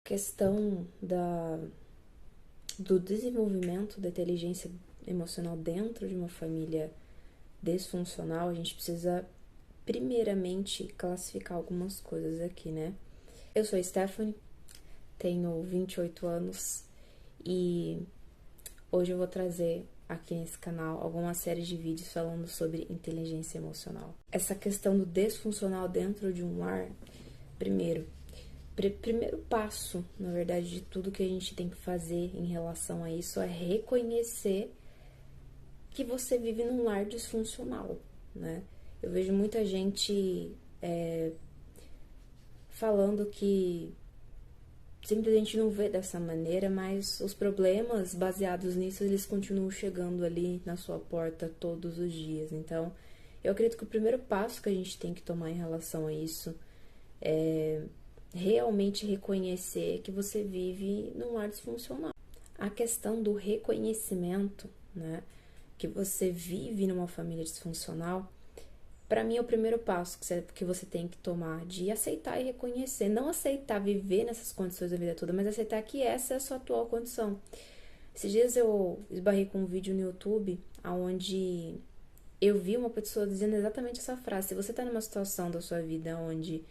Questão do desenvolvimento da inteligência emocional dentro de uma família disfuncional, a gente precisa primeiramente classificar algumas coisas aqui, né? Eu sou a Stephanie, tenho 28 anos e hoje eu vou trazer aqui nesse canal alguma série de vídeos falando sobre inteligência emocional. Essa questão do disfuncional dentro de um lar, primeiro passo, na verdade, de tudo que a gente tem que fazer em relação a isso é reconhecer que você vive num lar disfuncional, né? Eu vejo muita gente falando que simplesmente não vê dessa maneira, mas os problemas baseados nisso, eles continuam chegando ali na sua porta todos os dias. Então, eu acredito que o primeiro passo que a gente tem que tomar em relação a isso é realmente reconhecer que você vive num lar disfuncional. A questão do reconhecimento, né, que você vive numa família disfuncional, para mim é o primeiro passo que você tem que tomar, de aceitar e reconhecer. Não aceitar viver nessas condições da vida toda, mas aceitar que essa é a sua atual condição. Esses dias eu esbarrei com um vídeo no YouTube onde eu vi uma pessoa dizendo exatamente essa frase. Se você está numa situação da sua vida onde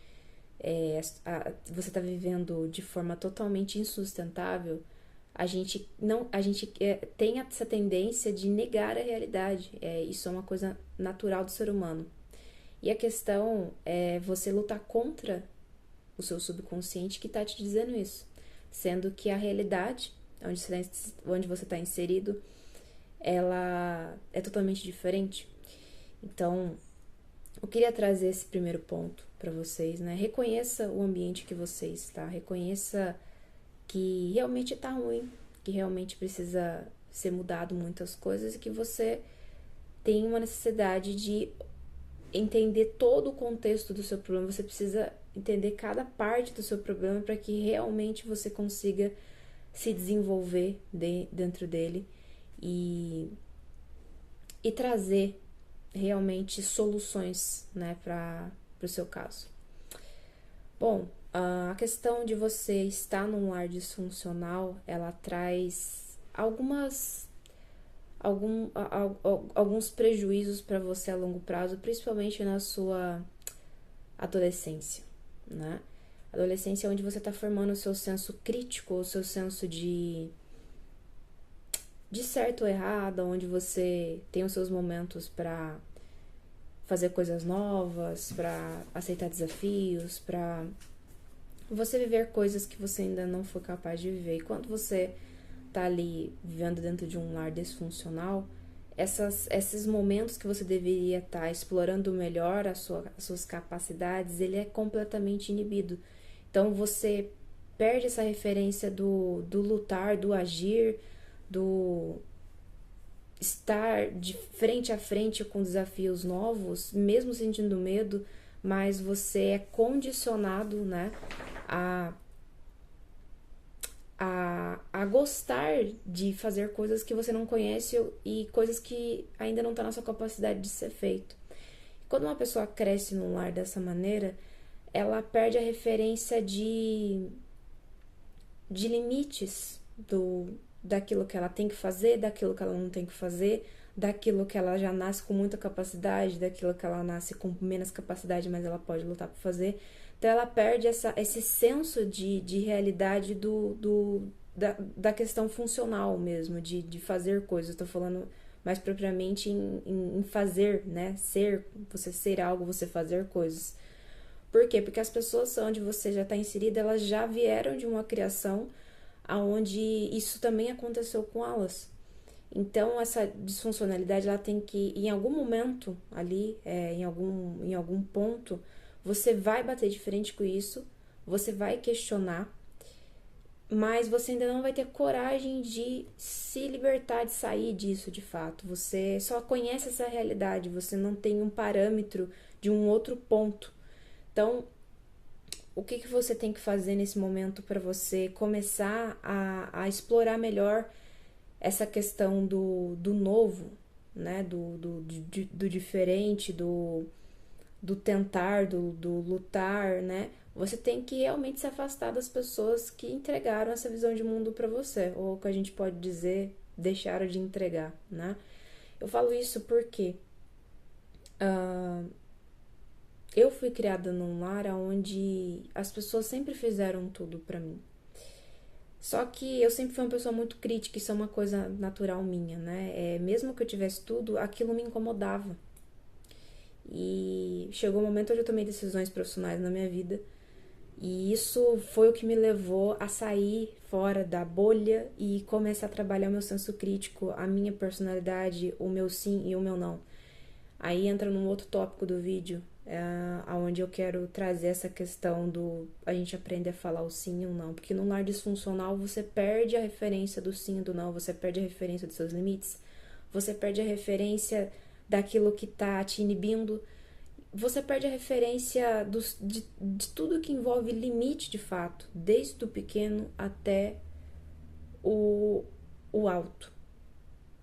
você está vivendo de forma totalmente insustentável, a gente tem essa tendência de negar a realidade. Isso é uma coisa natural do ser humano. E a questão é você lutar contra o seu subconsciente que está te dizendo isso, sendo que a realidade onde você está inserido, ela é totalmente diferente. Então, eu queria trazer esse primeiro ponto para vocês, né? Reconheça o ambiente que você está, reconheça que realmente está ruim, que realmente precisa ser mudado muitas coisas e que você tem uma necessidade de entender todo o contexto do seu problema. Você precisa entender cada parte do seu problema para que realmente você consiga se desenvolver dentro dele e trazer realmente soluções, né, para o seu caso. Bom, a questão de você estar num lar disfuncional, ela traz alguns prejuízos para você a longo prazo, principalmente na sua adolescência, né? Adolescência é onde você está formando o seu senso crítico, o seu senso de certo ou errado, onde você tem os seus momentos para fazer coisas novas, para aceitar desafios, para você viver coisas que você ainda não foi capaz de viver. E quando você tá ali vivendo dentro de um lar disfuncional, esses momentos que você deveria estar explorando melhor as suas capacidades, ele é completamente inibido. Então você perde essa referência do lutar, do agir, do estar de frente a frente com desafios novos, mesmo sentindo medo, mas você é condicionado, né, a gostar de fazer coisas que você não conhece e coisas que ainda não está na sua capacidade de ser feito. Quando uma pessoa cresce num lar dessa maneira, ela perde a referência de limites daquilo que ela tem que fazer, daquilo que ela não tem que fazer, daquilo que ela já nasce com muita capacidade, daquilo que ela nasce com menos capacidade, mas ela pode lutar por fazer. Então ela perde esse senso de realidade da questão funcional mesmo, de fazer coisas. Estou falando mais propriamente em fazer, né? Você ser algo, você fazer coisas. Por quê? Porque as pessoas onde você já está inserida, elas já vieram de uma criação onde isso também aconteceu com elas. Então, essa disfuncionalidade, ela tem que, em algum momento ali, em algum ponto, você vai bater de frente com isso, você vai questionar, mas você ainda não vai ter coragem de se libertar, de sair disso de fato. Você só conhece essa realidade, você não tem um parâmetro de um outro ponto. Então, o que você tem que fazer nesse momento para você começar a explorar melhor essa questão do novo, né? Do diferente, do tentar, do lutar, né? Você tem que realmente se afastar das pessoas que entregaram essa visão de mundo para você, ou que a gente pode dizer, deixaram de entregar, né? Eu falo isso porque eu fui criada num lar onde as pessoas sempre fizeram tudo para mim. Só que eu sempre fui uma pessoa muito crítica, isso é uma coisa natural minha, né? Mesmo que eu tivesse tudo, aquilo me incomodava. E chegou um momento onde eu tomei decisões profissionais na minha vida. E isso foi o que me levou a sair fora da bolha e começar a trabalhar o meu senso crítico, a minha personalidade, o meu sim e o meu não. Aí entra num outro tópico do vídeo, onde eu quero trazer essa questão do a gente aprender a falar o sim e o não. Porque no lar disfuncional você perde a referência do sim e do não, você perde a referência dos seus limites, você perde a referência daquilo que tá te inibindo, você perde a referência de tudo que envolve limite de fato, desde o pequeno até o, o alto.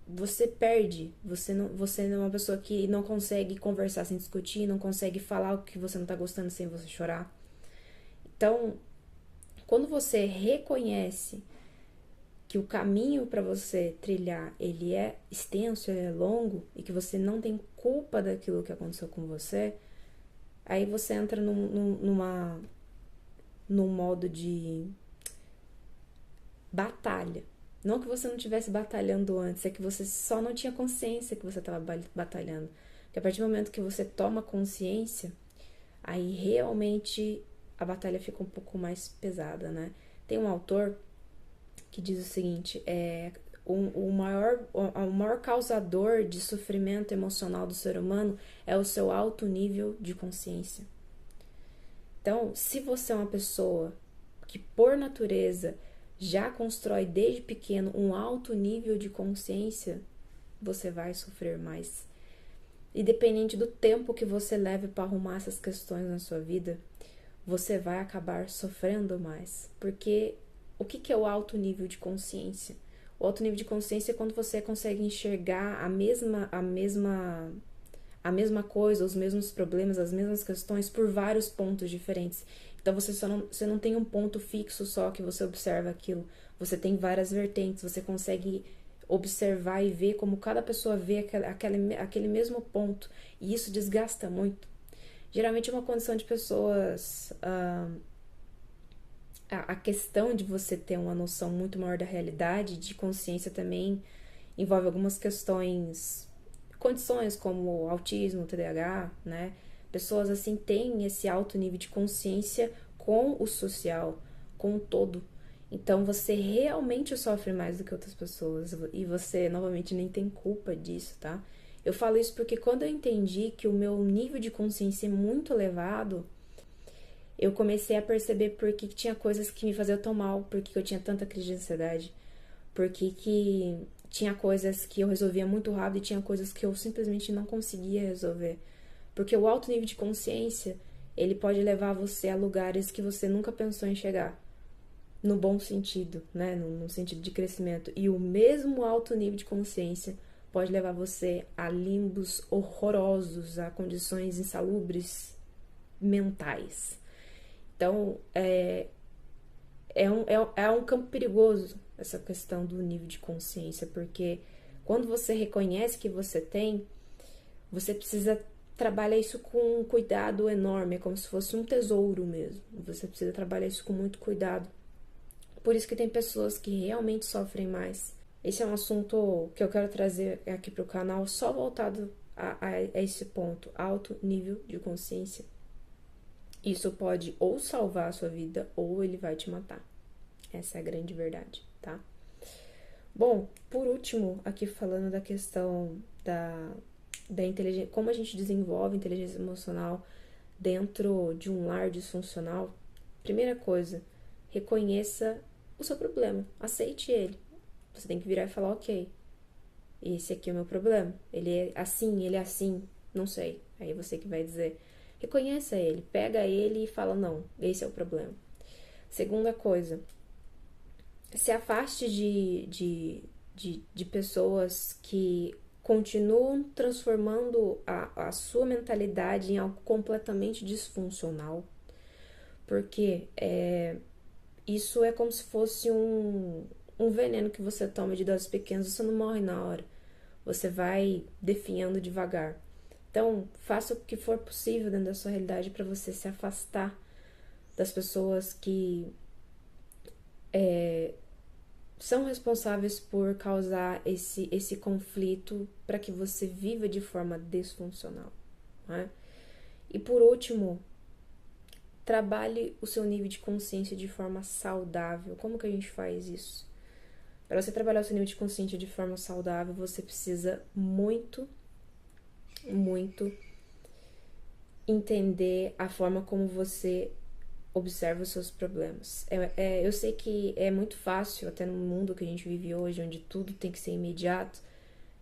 Você perde, você não é uma pessoa que não consegue conversar sem discutir, não consegue falar o que você não tá gostando sem você chorar. Então, quando você reconhece que o caminho para você trilhar, ele é extenso, ele é longo, e que você não tem culpa daquilo que aconteceu com você, aí você entra num modo de batalha. Não que você não estivesse batalhando antes, é que você só não tinha consciência que você estava batalhando. Porque a partir do momento que você toma consciência, aí realmente a batalha fica um pouco mais pesada, né? Tem um autor que diz o seguinte, o maior causador de sofrimento emocional do ser humano é o seu alto nível de consciência. Então, se você é uma pessoa que por natureza já constrói desde pequeno um alto nível de consciência, você vai sofrer mais. Independente do tempo que você leve para arrumar essas questões na sua vida, você vai acabar sofrendo mais. Porque o que é o alto nível de consciência? O alto nível de consciência é quando você consegue enxergar a mesma coisa, os mesmos problemas, as mesmas questões por vários pontos diferentes. Então você não tem um ponto fixo só que você observa aquilo. Você tem várias vertentes, você consegue observar e ver como cada pessoa vê aquele mesmo ponto. E isso desgasta muito. Geralmente é uma condição de pessoas. A questão de você ter uma noção muito maior da realidade, de consciência também, envolve algumas condições como autismo, TDAH, né? Pessoas assim têm esse alto nível de consciência com o social, com o todo. Então você realmente sofre mais do que outras pessoas e você novamente nem tem culpa disso, tá? Eu falo isso porque quando eu entendi que o meu nível de consciência é muito elevado, eu comecei a perceber por que tinha coisas que me faziam tão mal, por que eu tinha tanta crise de ansiedade, por que tinha coisas que eu resolvia muito rápido e tinha coisas que eu simplesmente não conseguia resolver. Porque o alto nível de consciência, ele pode levar você a lugares que você nunca pensou em chegar. No bom sentido, né? No sentido de crescimento. E o mesmo alto nível de consciência pode levar você a limbos horrorosos, a condições insalubres mentais. Então, é um campo perigoso essa questão do nível de consciência, porque quando você reconhece que você tem, você precisa trabalhar isso com um cuidado enorme, é como se fosse um tesouro mesmo. Você precisa trabalhar isso com muito cuidado. Por isso que tem pessoas que realmente sofrem mais. Esse é um assunto que eu quero trazer aqui para o canal, só voltado a esse ponto, alto nível de consciência. Isso pode ou salvar a sua vida ou ele vai te matar. Essa é a grande verdade, tá? Bom, por último, aqui falando da questão da inteligência, como a gente desenvolve inteligência emocional dentro de um lar disfuncional. Primeira coisa, reconheça o seu problema, aceite ele. Você tem que virar e falar, ok, esse aqui é o meu problema, ele é assim, não sei. Aí você que vai dizer, reconheça ele, pega ele e fala, não, esse é o problema. Segunda coisa, se afaste de pessoas que continuam transformando a sua mentalidade em algo completamente disfuncional. porque isso é como se fosse um veneno que você toma de doses pequenas, você não morre na hora. Você vai definhando devagar. Então, faça o que for possível dentro da sua realidade para você se afastar das pessoas que são responsáveis por causar esse conflito para que você viva de forma disfuncional. Né? E por último, trabalhe o seu nível de consciência de forma saudável. Como que a gente faz isso? Para você trabalhar o seu nível de consciência de forma saudável, você precisa muito entender a forma como você observa os seus problemas. Eu sei que é muito fácil, até no mundo que a gente vive hoje, onde tudo tem que ser imediato,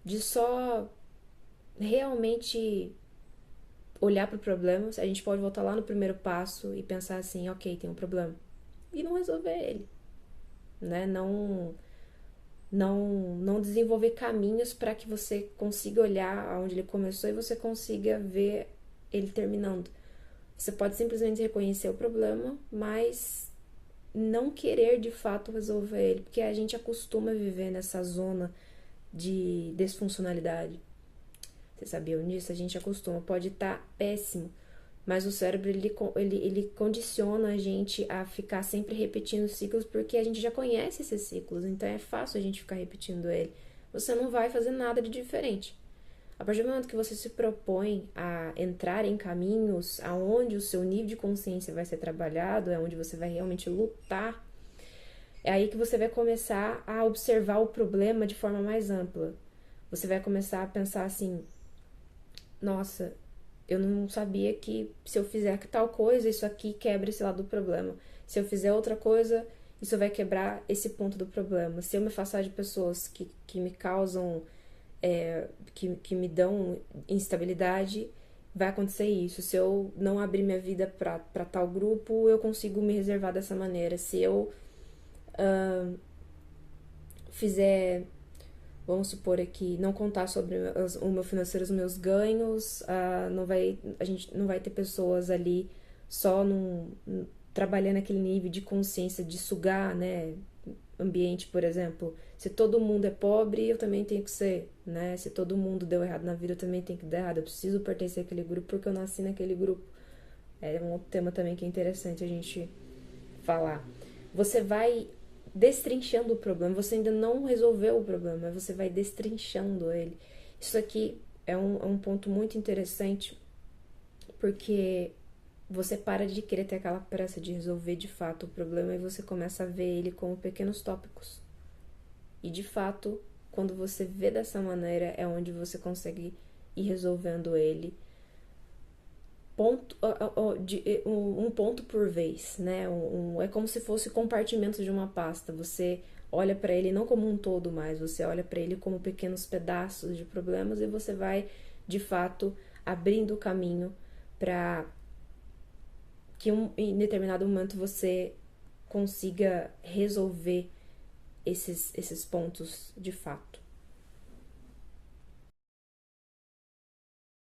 de só realmente olhar para o problema. A gente pode voltar lá no primeiro passo e pensar assim, ok, tem um problema, e não resolver ele, né? Não desenvolver caminhos para que você consiga olhar aonde ele começou e você consiga ver ele terminando. Você pode simplesmente reconhecer o problema, mas não querer de fato resolver ele, porque a gente acostuma viver nessa zona de disfuncionalidade. Você sabia disso? A gente acostuma, pode estar péssimo, mas o cérebro ele condiciona a gente a ficar sempre repetindo ciclos porque a gente já conhece esses ciclos, então é fácil a gente ficar repetindo ele. Você não vai fazer nada de diferente. A partir do momento que você se propõe a entrar em caminhos aonde o seu nível de consciência vai ser trabalhado, é onde você vai realmente lutar, é aí que você vai começar a observar o problema de forma mais ampla. Você vai começar a pensar assim, nossa, eu não sabia que se eu fizer tal coisa, isso aqui quebra esse lado do problema. Se eu fizer outra coisa, isso vai quebrar esse ponto do problema. Se eu me afastar de pessoas que me causam que me dão instabilidade, vai acontecer isso. Se eu não abrir minha vida para tal grupo, eu consigo me reservar dessa maneira. Se eu fizer, vamos supor aqui, não contar sobre o meu financeiro, os meus ganhos, a gente não vai ter pessoas ali só trabalhando aquele nível de consciência de sugar, né? Ambiente, por exemplo, se todo mundo é pobre, eu também tenho que ser, né? Se todo mundo deu errado na vida, eu também tenho que dar errado. Eu preciso pertencer àquele grupo porque eu nasci naquele grupo. É um outro tema também que é interessante a gente falar. Você vai destrinchando o problema, você ainda não resolveu o problema, mas você vai destrinchando ele. Isso aqui é um ponto muito interessante porque você para de querer ter aquela pressa de resolver de fato o problema e você começa a ver ele como pequenos tópicos. E de fato, quando você vê dessa maneira, é onde você consegue ir resolvendo ele um ponto por vez, né? É como se fosse compartimentos de uma pasta. Você olha para ele não como um todo mais, você olha para ele como pequenos pedaços de problemas e você vai, de fato, abrindo o caminho para que em determinado momento você consiga resolver esses pontos de fato.